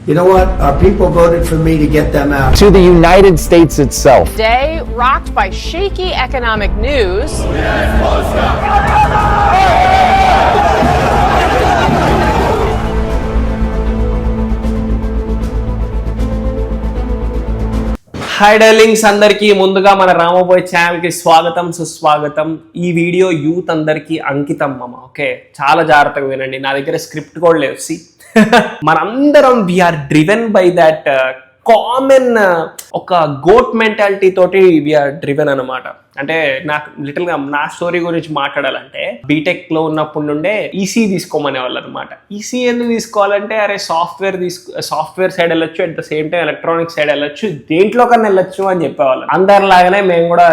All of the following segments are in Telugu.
You know what? Our people voted for me to get them out. To the United States itself. Day rocked by shaky economic news. Hi darlings, అందరికీ ముందుగా మన రామోబాయ్ ఛానల్కి స్వాగతం సుస్వాగతం. ఈ వీడియో యూత్ అందరికీ అంకితం మామ. ఓకే, చాలా జాగ్రత్తగా వినండి. నా దగ్గర స్క్రిప్ట్ కూడా లేదు. మనందరం we are driven by that common ఒక గోట్ మెంటాలిటీ తోటి వీఆర్ డ్రివెన్ అనమాట. అంటే నాకు లిటిల్గా నా స్టోరీ గురించి మాట్లాడాలంటే, బీటెక్ లో ఉన్నప్పుడు నుండే ఈసీ తీసుకోమనే వాళ్ళు అనమాట. ఈసీ ఎందుకు తీసుకోవాలంటే, అరే సాఫ్ట్వేర్ సైడ్ వెళ్ళొచ్చు, at the same time electronic side వెళ్ళొచ్చు, దేంట్లో కన్నా వెళ్ళొచ్చు అని చెప్పేవాళ్ళు. అందరిలాగానే మేము కూడా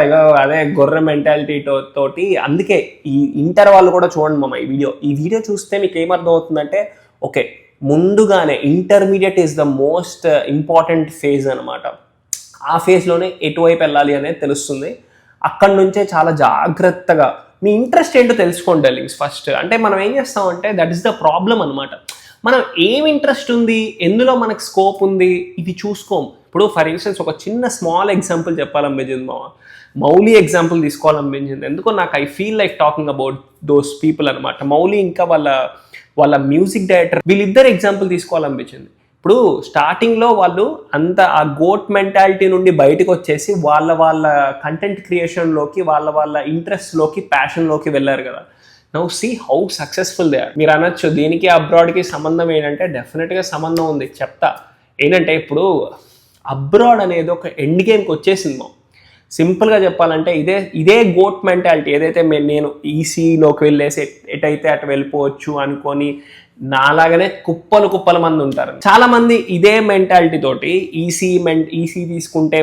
అదే గొర్రె మెంటాలిటీ తోటి. అందుకే ఈ ఇంటర్ వాళ్ళు కూడా చూడండి మామ ఈ వీడియో చూస్తే మీకు ఏమర్థం అవుతుందంటే, ఓకే ముందుగానే intermediate is the most important phase అనమాట. ఆ ఫేజ్లోనే ఎటువైపు వెళ్ళాలి అనేది తెలుస్తుంది. అక్కడి నుంచే చాలా జాగ్రత్తగా మీ ఇంట్రెస్ట్ ఏంటో తెలుసుకోండి లింక్స్ ఫస్ట్. అంటే మనం ఏం చేస్తామంటే, దట్ ఈస్ ద ప్రాబ్లం అనమాట. మనం ఏం ఇంట్రెస్ట్ ఉంది, ఎందులో మనకు స్కోప్ ఉంది, ఇవి చూసుకోం. ఇప్పుడు ఫర్ ఇన్స్టెన్స్ ఒక చిన్న స్మాల్ ఎగ్జాంపుల్ చెప్పాలనిపించింది మౌలి ఎగ్జాంపుల్ తీసుకోవాలనిపించింది. ఎందుకో నాకు I feel like talking about those people అనమాట. మౌలి ఇంకా వాళ్ళ మ్యూజిక్ డైరెక్టర్, వీళ్ళిద్దరు ఎగ్జాంపుల్ తీసుకోవాలనిపించింది. ఇప్పుడు స్టార్టింగ్లో వాళ్ళు అంత ఆ గోట్ మెంటాలిటీ నుండి బయటకు వచ్చేసి వాళ్ళ కంటెంట్ క్రియేషన్లోకి, వాళ్ళ ఇంట్రెస్ట్లోకి, ప్యాషన్లోకి వెళ్ళారు కదా. Now see how successful they are. మీరు అనొచ్చు దీనికి అబ్రాడ్కి సంబంధం ఏంటంటే, డెఫినెట్గా సంబంధం ఉంది, చెప్తా. ఏంటంటే ఇప్పుడు అబ్రాడ్ అనేది ఒక ఎండ్ గేమ్కి వచ్చేసింది మా. సింపుల్గా చెప్పాలంటే ఇదే గోట్ మెంటాలిటీ ఏదైతే నేను ఈసీలోకి వెళ్ళేసి ఎటైతే అటు వెళ్ళిపోవచ్చు అనుకొని, నాలాగానే కుప్పలు మంది ఉంటారు. చాలా మంది ఇదే మెంటాలిటీ తోటి ఈసీ తీసుకుంటే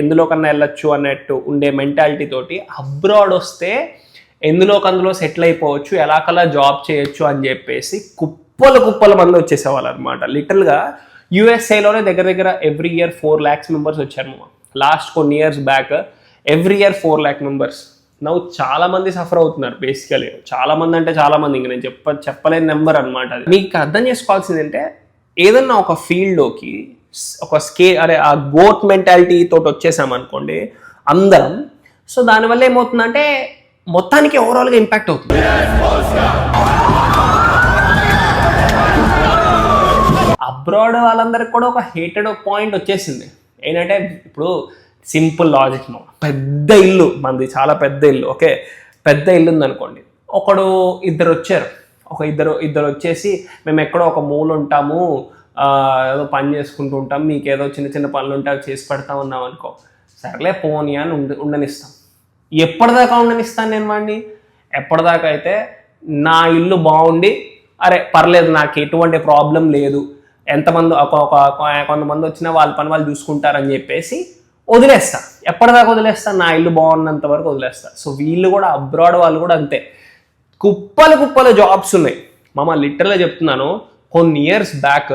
ఎందులో కన్నా వెళ్ళొచ్చు అన్నట్టు ఉండే మెంటాలిటీ తోటి అబ్రాడ్ వస్తే ఎందులోకందులో సెటిల్ అయిపోవచ్చు, ఎలాకలా జాబ్ చేయొచ్చు అని చెప్పేసి కుప్పలు మంది వచ్చేసేవాళ్ళు అనమాట. లిటిల్గా యూఎస్ఏలోనే దగ్గర ఎవ్రీ ఇయర్ 4 lakhs మెంబర్స్ వచ్చారు. లాస్ట్ కొన్ని years back every year 4 lakh members. నవ్వు చాలా మంది సఫర్ అవుతున్నారు బేసికలీ. చాలా మంది అంటే చాలా మంది, ఇంక నేను చెప్పలేని నెంబర్ అనమాట. అది మీకు అర్థం చేసుకోవాల్సింది అంటే, ఏదన్నా ఒక ఫీల్డ్లోకి ఒక ఆ గోట్ మెంటాలిటీ తోటి వచ్చేసామనుకోండి అందరం, సో దానివల్ల ఏమవుతుందంటే మొత్తానికి ఓవరాల్గా ఇంపాక్ట్ అవుతుంది. అబ్రాడ్ వాళ్ళందరికి కూడా ఒక హేటెడ్ పాయింట్ వచ్చేసింది. ఏంటంటే, ఇప్పుడు సింపుల్ లాజిక్, పెద్ద ఇల్లు మనది, చాలా పెద్ద ఇల్లు. ఓకే, పెద్ద ఇల్లు ఉందనుకోండి, ఇద్దరు వచ్చారు. ఇద్దరు వచ్చేసి మేము ఎక్కడో ఒక మూల ఉంటాము, ఏదో పని చేసుకుంటూ ఉంటాం, మీకు ఏదో చిన్న పనులు ఉంటే అవి చేసి పెడతా ఉన్నాం అనుకో. సరేలే పోనీ అని ఉండనిస్తాం. ఎప్పటిదాకా ఉండనిస్తాను నేను వాడిని? ఎప్పటిదాకా అయితే నా ఇల్లు బాగుండి, అరే పర్లేదు నాకు ఎటువంటి ప్రాబ్లం లేదు, ఎంతమంది కొంతమంది వచ్చినా వాళ్ళ పని వాళ్ళు చూసుకుంటారని చెప్పేసి వదిలేస్తా. ఎప్పటిదాకా వదిలేస్తా? నా ఇల్లు బాగున్నంత వరకు వదిలేస్తా. సో వీళ్ళు కూడా, అబ్రాడ్ వాళ్ళు కూడా అంతే. కుప్పలు జాబ్స్ ఉన్నాయి మామ. లిటరల్గా చెప్తున్నాను, కొన్ని ఇయర్స్ బ్యాక్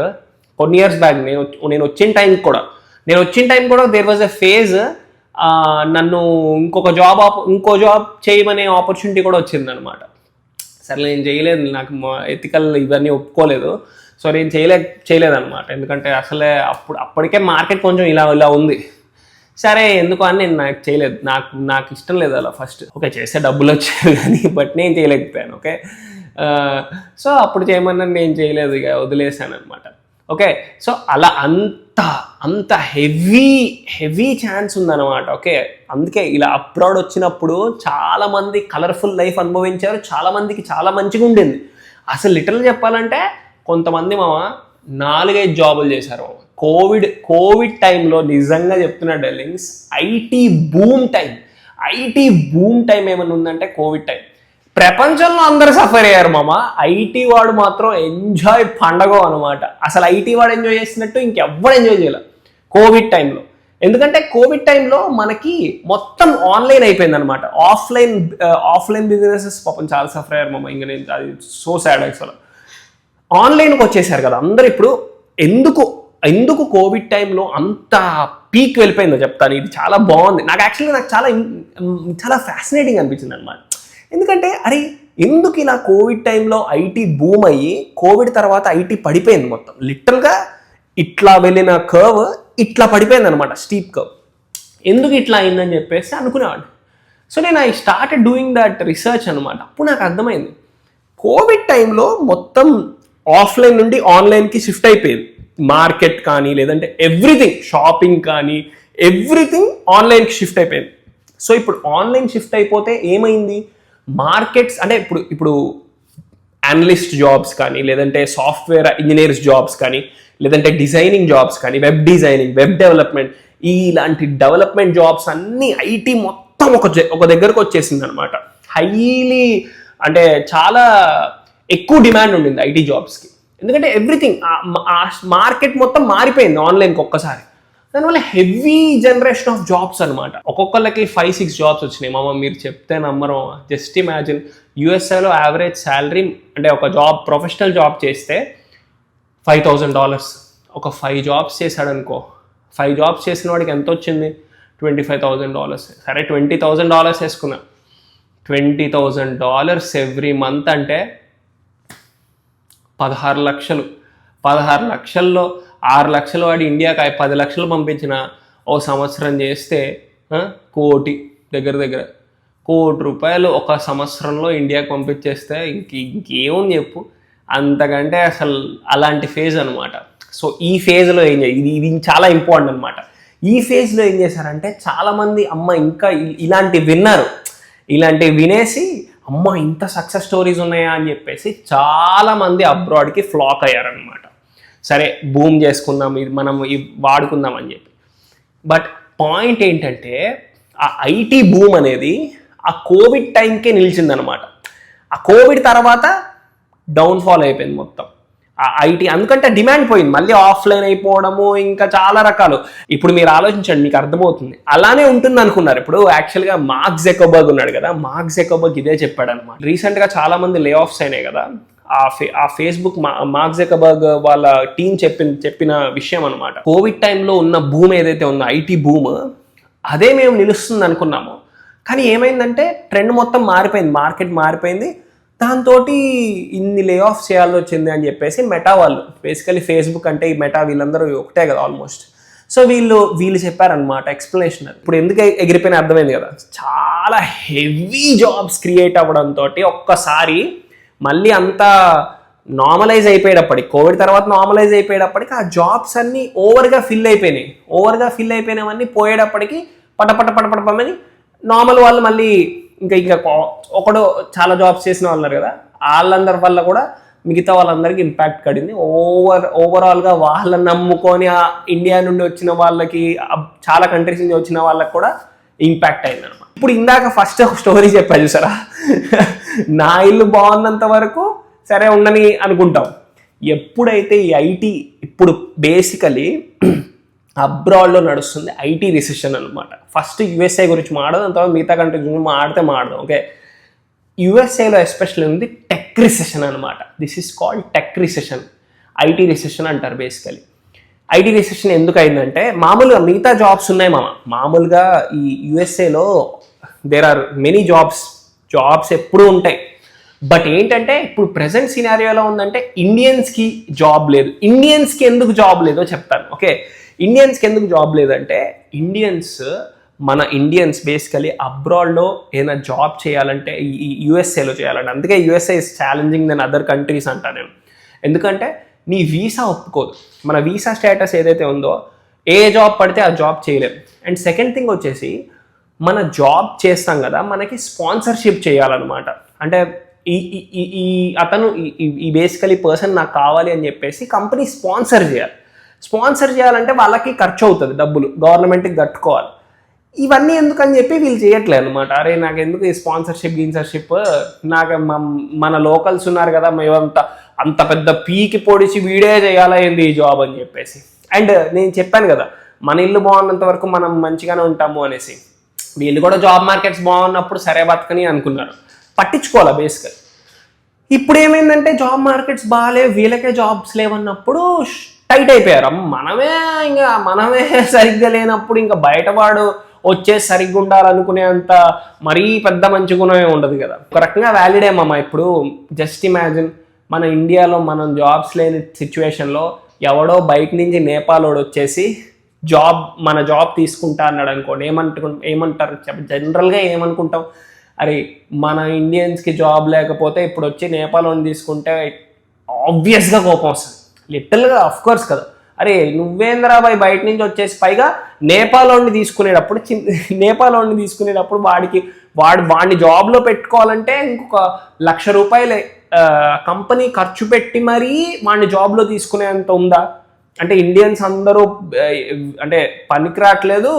నేను వచ్చిన టైం కూడా దేర్ వాజ్ ఎ ఫేజ్, నన్ను ఇంకో జాబ్ చేయమనే ఆపర్చునిటీ కూడా వచ్చింది అనమాట. సరే నేను చేయలేదు, నాకు ఎథికల్ ఇవన్నీ ఒప్పుకోలేదు, సో నేను చేయలేదన్నమాట. ఎందుకంటే అసలే అప్పటికే మార్కెట్ కొంచెం ఇలా ఉంది. సరే ఎందుకు అని నేను చేయలేదు. నాకు ఇష్టం లేదు అలా ఫస్ట్. ఓకే చేస్తే డబ్బులు వచ్చాయి కానీ, బట్ నేను చేయలేకపోయాను. ఓకే, సో అప్పుడు చేయమన్నా నేను చేయలేదు, ఇక వదిలేసాను అనమాట. ఓకే, సో అలా అంత హెవీ ఛాన్స్ ఉందన్నమాట. ఓకే, అందుకే ఇలా అబ్రాడ్ వచ్చినప్పుడు చాలామంది కలర్ఫుల్ లైఫ్ అనుభవించారు, చాలామందికి చాలా మంచిగా ఉండింది. అసలు లిటరల్ చెప్పాలంటే కొంతమంది 4-5 జాబులు చేశారు. కోవిడ్ టైంలో నిజంగా చెప్తున్నా డార్లింగ్స్, ఐటీ బూమ్ టైం ఏమన్నా ఉందంటే కోవిడ్ టైం. ప్రపంచంలో అందరూ సఫర్ అయ్యారు మామ. ఐటీ వాడు మాత్రం ఎంజాయ్ పండగ అనమాట. అసలు ఐటీ వాడు ఎంజాయ్ చేసినట్టు ఇంకెవ్వరు ఎంజాయ్ చేయలేదు కోవిడ్ టైంలో. ఎందుకంటే కోవిడ్ టైంలో మనకి మొత్తం ఆన్లైన్ అయిపోయింది అనమాట. ఆఫ్లైన్ బిజినెసెస్ పాపం చాలా సఫర్ అయ్యారు మామ. ఇంకా నేను అది సో సాడ్ యాక్చువల్. ఆన్లైన్కి వచ్చేసారు కదా అందరు. ఇప్పుడు ఎందుకు కోవిడ్ టైంలో అంత పీక్ వెళ్ళిపోయిందో చెప్తాను. ఇది చాలా బాగుంది. నాకు చాలా ఫ్యాసినేటింగ్ అనిపించింది అనమాట. ఎందుకంటే అరే ఎందుకు ఇలా కోవిడ్ టైంలో ఐటీ బూమ్ అయ్యి కోవిడ్ తర్వాత ఐటీ పడిపోయింది మొత్తం. లిటరల్గా ఇట్లా వెళ్ళిన కర్వ్ ఇట్లా పడిపోయింది అనమాట, స్టీప్ కర్వ్. ఎందుకు ఇట్లా అయిందని చెప్పేసి అనుకునేవాడిని. సో నేను I started doing that research అనమాట. అప్పుడు నాకు అర్థమైంది, కోవిడ్ టైంలో మొత్తం ఆఫ్లైన్ నుండి ఆన్లైన్కి షిఫ్ట్ అయిపోయింది. మార్కెట్ కానీ లేదంటే ఎవ్రీథింగ్, షాపింగ్ కానీ ఎవ్రీథింగ్ ఆన్లైన్కి షిఫ్ట్ అయిపోయింది. సో ఇప్పుడు ఆన్లైన్ షిఫ్ట్ అయిపోతే ఏమైంది, మార్కెట్స్ అంటే ఇప్పుడు అనలిస్ట్ జాబ్స్ కానీ లేదంటే సాఫ్ట్వేర్ ఇంజనీర్స్ జాబ్స్ కానీ లేదంటే డిజైనింగ్ జాబ్స్ కానీ వెబ్ డిజైనింగ్, వెబ్ డెవలప్మెంట్, ఇలాంటి డెవలప్మెంట్ జాబ్స్ అన్నీ ఐటీ మొత్తం ఒక దగ్గరకు వచ్చేసింది అనమాట. హైలీ అంటే చాలా ఎక్కువ డిమాండ్ ఉండింది ఐటీ జాబ్స్కి. ఎందుకంటే ఎవ్రీథింగ్ మార్కెట్ మొత్తం మారిపోయింది ఆన్లైన్కి ఒక్కసారి. దానివల్ల హెవీ జనరేషన్ ఆఫ్ జాబ్స్ అనమాట. ఒక్కొక్కళ్ళకి 5-6 జాబ్స్ వచ్చినాయి. మామ మీరు చెప్తే నమ్మరు. జస్ట్ ఇమాజిన్, యూఎస్ఏలో యావరేజ్ శాలరీ అంటే ఒక జాబ్, ప్రొఫెషనల్ జాబ్ చేస్తే $5,000. ఒక 5 జాబ్స్ చేశాడు అనుకో, 5 జాబ్స్ చేసిన వాడికి ఎంత వచ్చింది, $25,000. సరే $20,000 వేసుకున్నా, $20,000 ఎవ్రీ మంత్ అంటే 16 లక్షలు. 16 లక్షల్లో 6 లక్షలు వాడి ఇండియాకి 10 లక్షలు పంపించిన ఓ సంవత్సరం చేస్తే కోటి, దగ్గర $1 కోటి ఒక సంవత్సరంలో ఇండియాకి పంపించేస్తే ఇంకేముంది చెప్పు. అంతకంటే అసలు అలాంటి ఫేజ్ అనమాట. సో ఈ ఫేజ్లో ఏం ఇది చాలా ఇంపార్టెంట్ అనమాట. ఈ ఫేజ్లో ఏం చేశారంటే చాలామంది అమ్మ ఇంకా ఇలాంటివి విన్నారు, ఇలాంటివి వినేసి అమ్మ ఇంత సక్సెస్ స్టోరీస్ ఉన్నాయా అని చెప్పేసి చాలామంది అబ్రాడ్కి ఫ్లాక్ అయ్యారనమాట. సరే బూమ్ చేసుకుందాం, ఇది మనం వాడుకుందాం అని చెప్పి. బట్ పాయింట్ ఏంటంటే ఆ ఐటీ బూమ్ అనేది ఆ కోవిడ్ టైంకే నిలిచిందనమాట. ఆ కోవిడ్ తర్వాత డౌన్ఫాల్ అయిపోయింది మొత్తం ఆ ఐటీ. అందుకంటే డిమాండ్ పోయింది, మళ్ళీ ఆఫ్లైన్ అయిపోవడము, ఇంకా చాలా రకాలు. ఇప్పుడు మీరు ఆలోచించండి, మీకు అర్థమవుతుంది. అలానే ఉంటుంది అనుకున్నారు. ఇప్పుడు యాక్చువల్గా మార్క్ జకర్బర్గ్ ఉన్నాడు కదా, మార్క్ జకర్బర్గ్ ఇదే చెప్పాడు అనమాట. రీసెంట్గా చాలా మంది లే ఆఫ్స్ అయినాయి కదా. ఆ ఫేస్బుక్ మార్క్ జకర్బర్గ్ వాళ్ళ టీం చెప్పిన విషయం అనమాట. కోవిడ్ టైంలో ఉన్న భూమ్ ఏదైతే ఉందో ఐటీ భూమ్, అదే మేము నిలుస్తుంది అనుకున్నాము. కానీ ఏమైందంటే ట్రెండ్ మొత్తం మారిపోయింది, మార్కెట్ మారిపోయింది. దాంతో ఇన్ని లే ఆఫ్ చేయాల్సి వచ్చింది అని చెప్పేసి మెటా వాళ్ళు, బేసికలీ ఫేస్బుక్ అంటే ఈ మెటా వీళ్ళందరూ ఒకటే కదా ఆల్మోస్ట్. సో వీళ్ళు చెప్పారనమాట ఎక్స్ప్లెనేషన్. ఇప్పుడు ఎందుకు ఎగిరిపోయినా అర్థమైంది కదా. చాలా హెవీ జాబ్స్ క్రియేట్ అవ్వడంతో ఒక్కసారి మళ్ళీ అంతా నార్మలైజ్ అయిపోయేటప్పటికి, కోవిడ్ తర్వాత నార్మలైజ్ అయిపోయేటప్పటికి ఆ జాబ్స్ అన్నీ ఓవర్గా ఫిల్ అయిపోయినావన్నీ పోయేటప్పటికి పటపటమని నార్మల్ వాళ్ళు మళ్ళీ ఇంకా ఒకడు చాలా జాబ్స్ చేసిన వాళ్ళు ఉన్నారు కదా, వాళ్ళందరి వల్ల కూడా మిగతా వాళ్ళందరికీ ఇంపాక్ట్ పడింది. ఓవరాల్గా వాళ్ళని నమ్ముకొని ఆ ఇండియా నుండి వచ్చిన వాళ్ళకి, చాలా కంట్రీస్ నుంచి వచ్చిన వాళ్ళకి కూడా ఇంపాక్ట్ అయింది అనమాట. ఇప్పుడు ఇందాక ఫస్ట్ ఒక స్టోరీ చెప్పా చూసారా, నా ఇల్లు బాగున్నంత వరకు సరే ఉండని అనుకుంటాం. ఎప్పుడైతే ఈ ఐటీ ఇప్పుడు బేసికలీ అబ్రాడ్లో నడుస్తుంది ఐటీ రిసెషన్ అనమాట. ఫస్ట్ యూఎస్ఏ గురించి మాట్లాడదాం, తర్వాత మిగతా కంట్రీస్ గురించి మాడదాం. ఓకే, యూఎస్ఏలో ఎస్పెషల్లీ ఉంది టెక్ రిసెషన్ అనమాట. This is called tech recession, IT recession అంటారు బేసికలీ. ఐటీ రిసెషన్ ఎందుకు అయిందంటే, మామూలుగా మిగతా జాబ్స్ ఉన్నాయి మామూలుగా ఈ యూఎస్ఏలో దేర్ ఆర్ మెనీ జాబ్స్ ఎప్పుడూ ఉంటాయి. బట్ ఏంటంటే ఇప్పుడు ప్రెసెంట్ సినారియోలో ఉందంటే ఇండియన్స్కి జాబ్ లేదు. ఇండియన్స్కి ఎందుకు జాబ్ లేదో చెప్తాను. ఓకే, ఇండియన్స్కి ఎందుకు జాబ్ లేదంటే, మన ఇండియన్స్ బేసికలీ అబ్రాడ్లో ఏదైనా జాబ్ చేయాలంటే ఈ యూఎస్ఏలో చేయాలంటే, అందుకే USA is challenging than other countries అంటా నేను. ఎందుకంటే నీ వీసా ఒప్పుకోదు. మన వీసా స్టేటస్ ఏదైతే ఉందో, ఏ జాబ్ పడితే ఆ జాబ్ చేయలేము. అండ్ సెకండ్ థింగ్ వచ్చేసి, మన జాబ్ చేస్తాం కదా, మనకి స్పాన్సర్షిప్ చేయాలన్నమాట. అంటే అతను ఈ బేసికలీ పర్సన్ నాకు కావాలి అని చెప్పేసి కంపెనీ స్పాన్సర్ చేయాలంటే వాళ్ళకి ఖర్చు అవుతుంది, డబ్బులు గవర్నమెంట్కి కట్టుకోవాలి. ఇవన్నీ ఎందుకని చెప్పి వీళ్ళు చేయట్లేదు అనమాట. అరే నాకు ఎందుకు ఈ స్పాన్సర్షిప్, నాకు మన లోకల్స్ ఉన్నారు కదా, మేమంతా అంత పెద్ద పీకి పొడిచి వీడే చేయాలా ఏంది ఈ జాబ్ అని చెప్పేసి. అండ్ నేను చెప్పాను కదా, మన ఇల్లు బాగున్నంత వరకు మనం మంచిగానే ఉంటాము అనేసి. వీళ్ళు కూడా జాబ్ మార్కెట్స్ బాగున్నప్పుడు సరే బతకని అనుకున్నారు, పట్టించుకోవాలా బేసికల్. ఇప్పుడు ఏమైందంటే జాబ్ మార్కెట్స్ బాగాలేవు, వీళ్ళకే జాబ్స్ లేవన్నప్పుడు టైట్ అయిపోయారు. మనమే సరిగ్గా లేనప్పుడు ఇంకా బయటవాడు వచ్చేసి సరిగ్గా ఉండాలనుకునే అంత మరీ పెద్ద మంచి గుణమే ఉండదు కదా. ఒక రకంగా వ్యాలిడే మామ. ఇప్పుడు జస్ట్ ఇమాజిన్, మన ఇండియాలో మనం జాబ్స్ లేని సిచ్యువేషన్లో ఎవడో బయట నుంచి నేపాలోడు వచ్చేసి మన జాబ్ తీసుకుంటా అన్నాడు అనుకోండి, ఏమంటారు జనరల్గా ఏమనుకుంటాం, అరే మన ఇండియన్స్కి జాబ్ లేకపోతే ఇప్పుడు వచ్చి నేపాల్ని తీసుకుంటే ఆబ్వియస్గా కోపం వస్తుంది, లిటిల్గా ఆఫ్ కోర్స్ కదా. అరే నువ్వేంద్రా బాయ్ బయట నుంచి వచ్చేసి, పైగా నేపాల్ని తీసుకునేటప్పుడు వాడిని జాబ్లో పెట్టుకోవాలంటే ఇంకొక ₹1,00,000 కంపెనీ ఖర్చు పెట్టి మరీ వాడిని జాబ్లో తీసుకునేంత ఉందా? అంటే ఇండియన్స్ అందరూ అంటే పనికి రావట్లేదు,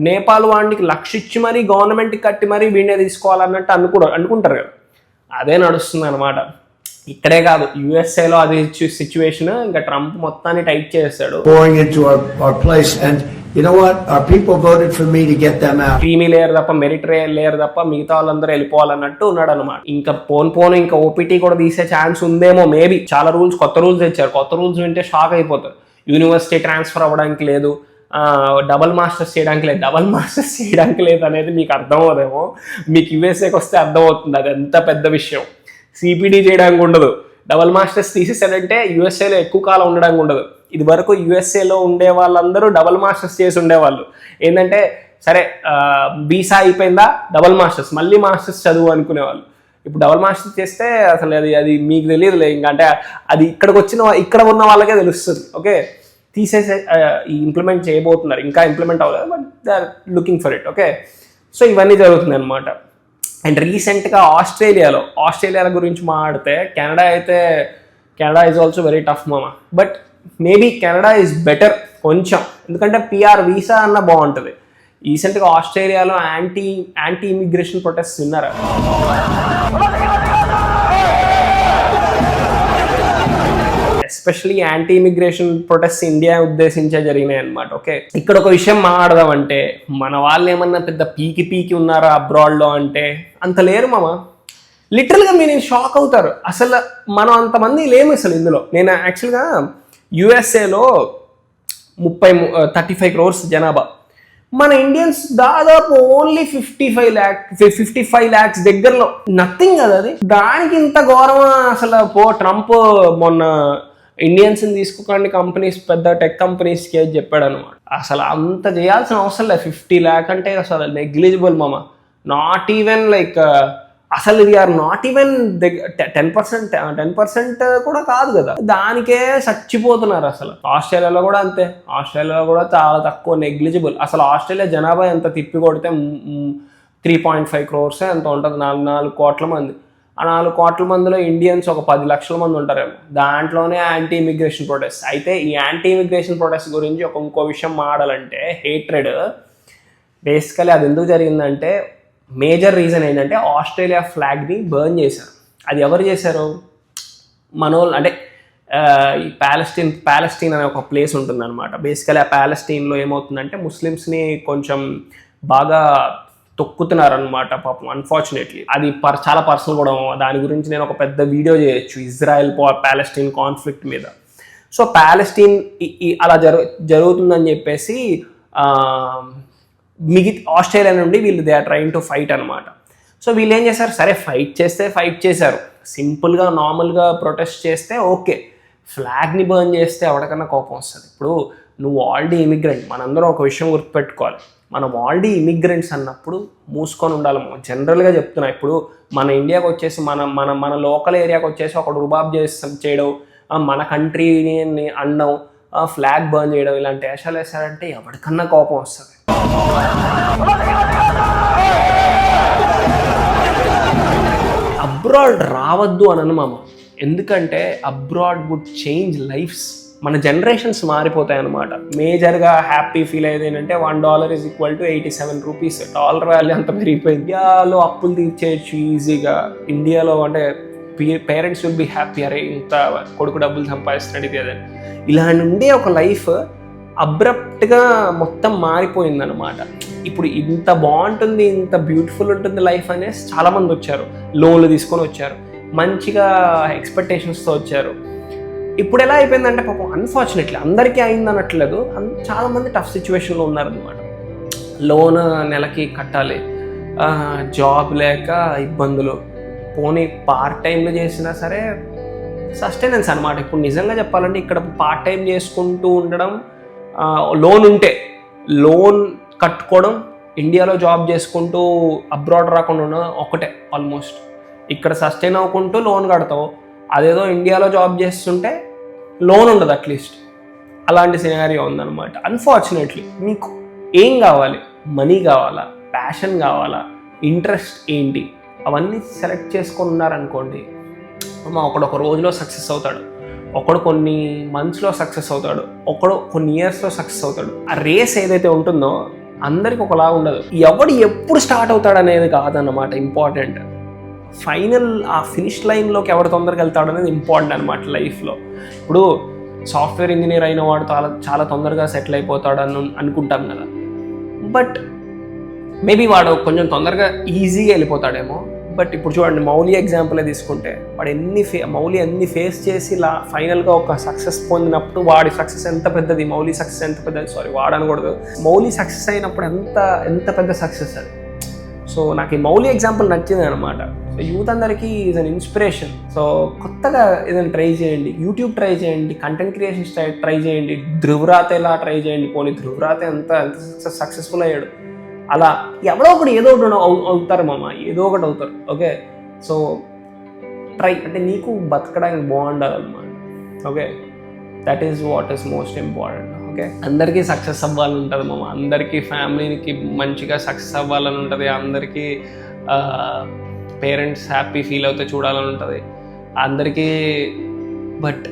నేపాల్ వాడికి 1,00,000 ఇచ్చి మరీ గవర్నమెంట్కి కట్టి మరీ వీడినే తీసుకోవాలన్నట్టు అనుకుంటారు కదా. అదే నడుస్తుంది అనమాట. ఇక్కడే కాదు, యుఎస్ఏలో అదే సిచ్యువేషన్. ఇంకా ట్రంప్ మొత్తాన్ని టైట్ చేస్తాడు. Pouring into our place, and you know what? Our people voted for me to get them out. Creamy layer తప్ప, మెరిట్ లేయర్ తప్ప మిగతా వాళ్ళందరూ వెళ్ళిపోవాలన్నట్టు ఉన్నాడు అనమాట. ఇంకా ఇంకా ఓపీటీ కూడా తీసే ఛాన్స్ ఉందేమో మేబీ. చాలా కొత్త రూల్స్ తెచ్చారు. కొత్త రూల్స్ వింటే షాక్ అయిపోతారు. యూనివర్సిటీ ట్రాన్స్ఫర్ అవ్వడానికి లేదు, డబల్ మాస్టర్స్ చేయడానికి లేదు అనేది మీకు అర్థమవుదేమో. మీకు యుఎస్ఏకి వస్తే అర్థమవుతుంది అది ఎంత పెద్ద విషయం. సిపిడి చేయడానికి ఉండదు, డబల్ మాస్టర్స్ తీసేసాడంటే యుఎస్ఏలో ఎక్కువ కాలం ఉండడానికి ఉండదు. ఇది వరకు యుఎస్ఏలో ఉండే వాళ్ళందరూ డబల్ మాస్టర్స్ చేసి ఉండేవాళ్ళు. ఏంటంటే సరే వీసా అయిపోయిందా, డబల్ మాస్టర్స్, మళ్ళీ మాస్టర్స్ చదువు అనుకునేవాళ్ళు. ఇప్పుడు డబల్ మాస్టర్స్ చేస్తే అసలు అది మీకు తెలియదులే. ఇంకా అంటే అది ఇక్కడ ఉన్న వాళ్ళకే తెలుస్తుంది. ఓకే, తీసేసే ఇంప్లిమెంట్ చేయబోతున్నారు, ఇంకా ఇంప్లిమెంట్ అవ్వలేదు, but they are looking for it. Okay, so ఇవన్నీ జరుగుతుంది అనమాట. అండ్ రీసెంట్గా ఆస్ట్రేలియా గురించి మాట్లాడితే, Canada is also very tough మామ. But maybe Canada is better కొంచెం, ఎందుకంటే పిఆర్ వీసా అన్న బాగుంటుంది. రీసెంట్గా ఆస్ట్రేలియాలో యాంటీ ఇమిగ్రేషన్ ప్రొటెస్ట్ విన్నారా? Especially anti immigration protest India ఉద్దేశించే జరిగినాయి అనమాట. ఓకే, ఇక్కడ ఒక విషయం మాట్లాడదామంటే, మన వాళ్ళు ఏమన్నా పెద్ద పీకి ఉన్నారా అబ్రాడ్లో అంటే అంత లేరు మామ. లిటరల్గా మీరు షాక్ అవుతారు. అసలు మనం అంతమంది లేము అసలు ఇందులో. నేను యాక్చువల్గా యుఎస్ఏలో 35 crores జనాభా, మన ఇండియన్స్ దాదాపు ఓన్లీ 55 lakhs దగ్గరలో. నథింగ్ కదా అది. దానికి ఇంత గౌరవం అసలు. ట్రంప్ మొన్న ఇండియన్స్ని తీసుకోకండి కంపెనీస్, పెద్ద టెక్ కంపెనీస్కి అని చెప్పాడు అనమాట. అసలు అంత చేయాల్సిన అవసరం లేదు. 50 lakh అంటే అసలు నెగ్లిజిబుల్ మామ. నాట్ ఈవెన్ లైక్ అసలు ఇది ఆర్ నాట్ ఈవెన్ 10% కూడా కాదు కదా. దానికే చచ్చిపోతున్నారు అసలు. ఆస్ట్రేలియాలో కూడా అంతే. ఆస్ట్రేలియాలో కూడా చాలా తక్కువ, నెగ్లిజిబుల్. అసలు ఆస్ట్రేలియా జనాభా ఎంత తిప్పి కొడితే 3.5 crores ఎంత ఉంటుంది, 4 కోట్ల మంది. ఆ 4 కోట్ల మందిలో ఇండియన్స్ ఒక 10 లక్షల మంది ఉంటారేమో. దాంట్లోనే యాంటీ ఇమిగ్రేషన్ ప్రొటెస్ట్. అయితే ఈ యాంటీ ఇమిగ్రేషన్ ప్రొటెస్ట్ గురించి ఇంకో విషయం మాట్లాడాలంటే, హేట్రెడ్ బేసికలీ అది ఎందుకు జరిగిందంటే, మేజర్ రీజన్ ఏంటంటే ఆస్ట్రేలియా ఫ్లాగ్ని బర్న్ చేశారు. అది ఎవరు చేశారు? మనోళ్ళు. అంటే ఈ ప్యాలెస్టీన్ అనే ఒక ప్లేస్ ఉంటుంది అనమాట. బేసికలీ ఆ ప్యాలెస్టీన్లో ఏమవుతుందంటే ముస్లిమ్స్ని కొంచెం బాగా తొక్కుతున్నారు అనమాట పాపం, అన్ఫార్చునేట్లీ. అది చాలా పర్సనల్ కూడా. దాని గురించి నేను ఒక పెద్ద వీడియో చేయొచ్చు, ఇజ్రాయెల్ ప్యాలెస్టీన్ కాన్ఫ్లిక్ట్ మీద. సో ప్యాలెస్టీన్ అలా జరుగుతుందని చెప్పేసి ఆస్ట్రేలియా నుండి వీళ్ళు they are trying to fight అనమాట. సో వీళ్ళు ఏం చేశారు, సరే ఫైట్ చేశారు. సింపుల్గా నార్మల్గా ప్రొటెస్ట్ చేస్తే ఓకే. ఫ్లాగ్ని బర్న్ చేస్తే ఎవరికన్నా కోపం వస్తుంది. ఇప్పుడు నువ్వు ఆల్రెడీ ఇమిగ్రెంట్. మనందరం ఒక విషయం గుర్తుపెట్టుకోవాలి, మనం ఆల్రెడీ ఇమిగ్రెంట్స్ అన్నప్పుడు మూసుకొని ఉండాలి. జనరల్గా చెప్తున్నా. ఇప్పుడు మన ఇండియాకి వచ్చేసి మన లోకల్ ఏరియాకి వచ్చేసి ఒకడు రుబాబ్ చేయడం, మన కంట్రీని అనడం, ఫ్లాగ్ బర్న్ చేయడం, ఇలాంటి వేషాలు వేసారంటే ఎవరికన్నా కోపం వస్తుంది. అబ్రాడ్ రావద్దు అని మామ. ఎందుకంటే అబ్రాడ్ వుడ్ చేంజ్ లైఫ్స్. మన జనరేషన్స్ మారిపోతాయి అన్నమాట. మేజర్గా హ్యాపీ ఫీల్ అయ్యేది ఏంటంటే $1 = 87 రూపీస్. డాలర్ వాల్యూ అంత పెరిగిపోయింది. ఇండియాలో అప్పులు తీర్చేయచ్చు ఈజీగా. ఇండియాలో అంటే పేరెంట్స్ విల్ బి హ్యాపీ, అరే ఇంత కొడుకు డబ్బులు సంపాదిస్తున్నాడు ఇది అదే. ఇలా నుండి ఒక లైఫ్ అబ్రప్ట్గా మొత్తం మారిపోయింది అనమాట. ఇప్పుడు ఇంత బాగుంటుంది, ఇంత బ్యూటిఫుల్ ఉంటుంది లైఫ్ అనేసి చాలామంది వచ్చారు, లోన్లు తీసుకొని వచ్చారు, మంచిగా ఎక్స్పెక్టేషన్స్తో వచ్చారు. ఇప్పుడు ఎలా అయిపోయిందంటే పాపం అన్ఫార్చునేట్లీ అందరికీ అయింది అనట్లేదు, చాలామంది టఫ్ సిచ్యువేషన్లో ఉన్నారనమాట. లోన్ నెలకి కట్టాలి, జాబ్ లేక ఇబ్బందులు, పోనీ పార్ట్ టైంలో చేసినా సరే సస్టైనెన్స్ అనమాట. ఇప్పుడు నిజంగా చెప్పాలంటే ఇక్కడ పార్ట్ టైం చేసుకుంటూ ఉండడం, లోన్ ఉంటే లోన్ కట్టుకోవడం, ఇండియాలో జాబ్ చేసుకుంటూ అబ్రాడ్ రాకుండా ఉండడం ఒకటే ఆల్మోస్ట్. ఇక్కడ సస్టైన్ అవ్వకుంటూ లోన్ కడతావు, అదేదో ఇండియాలో జాబ్ చేస్తుంటే లోన్ ఉండదు అట్లీస్ట్. అలాంటి సినారియో ఉందన్నమాట. అన్ఫార్చునేట్లీ మీకు ఏం కావాలి? మనీ కావాలా, ప్యాషన్ కావాలా, ఇంట్రెస్ట్ ఏంటి, అవన్నీ సెలెక్ట్ చేసుకొని ఉన్నారనుకోండి, ఒకడు ఒక రోజులో సక్సెస్ అవుతాడు, ఒకడు కొన్ని మంత్స్లో సక్సెస్ అవుతాడు, ఒకడు కొన్ని ఇయర్స్లో సక్సెస్ అవుతాడు. ఆ రేస్ ఏదైతే ఉంటుందో అందరికి ఒకలా ఉండదు. ఎవడు ఎప్పుడు స్టార్ట్ అవుతాడు అనేది కాదన్నమాట ఇంపార్టెంట్. ఫైనల్ ఆ ఫినిష్ లైన్లోకి ఎవరు తొందరగా వెళ్తాడు అనేది ఇంపార్టెంట్ అనమాట లైఫ్లో. ఇప్పుడు సాఫ్ట్వేర్ ఇంజనీర్ అయిన వాడు చాలా తొందరగా సెటిల్ అయిపోతాడు అనుకుంటాం కదా, బట్ మేబీ వాడు కొంచెం తొందరగా ఈజీగా వెళ్ళిపోతాడేమో. బట్ ఇప్పుడు చూడండి, మౌలి ఎగ్జాంపులే తీసుకుంటే, వాడు మౌలి అన్ని ఫేస్ చేసి ఫైనల్గా ఒక సక్సెస్ పొందినప్పుడు వాడి సక్సెస్ ఎంత పెద్దది, మౌలి సక్సెస్ ఎంత పెద్దది, వాడు అనకూడదు, మౌలి సక్సెస్ అయినప్పుడు ఎంత పెద్ద సక్సెస్ అది. సో నాకు ఈ మౌలి ఎగ్జాంపుల్ నచ్చింది అనమాట. సో యూత్ అందరికీ ఈజ్ అన్ ఇన్స్పిరేషన్. సో కొత్తగా ఏదైనా ట్రై చేయండి, యూట్యూబ్ ట్రై చేయండి, కంటెంట్ క్రియేషన్ ట్రై చేయండి, ధృవరాత్ ఎలా ట్రై చేయండి. పోనీ ధృవరాత్ ఎంత సక్సెస్ఫుల్ అయ్యాడు. అలా ఎవడో ఒకటి ఏదో ఒకటి అవుతారు మామ, ఏదో ఒకటి అవుతారు. ఓకే, సో ట్రై, అంటే నీకు బతకడానికి బాగుండాలన్నమాట. Okay, that is what is most important. Okay, అందరికీ సక్సెస్ అవ్వాలని ఉంటుంది మామ, అందరికీ ఫ్యామిలీకి మంచిగా సక్సెస్ అవ్వాలని ఉంటుంది, అందరికీ పేరెంట్స్ హ్యాపీ ఫీల్ అవుతే చూడాలని ఉంటుంది అందరికీ. బట్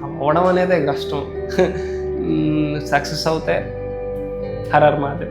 అవ్వడం అనేది కష్టం. సక్సెస్ అవుతే హరర్ మాదే.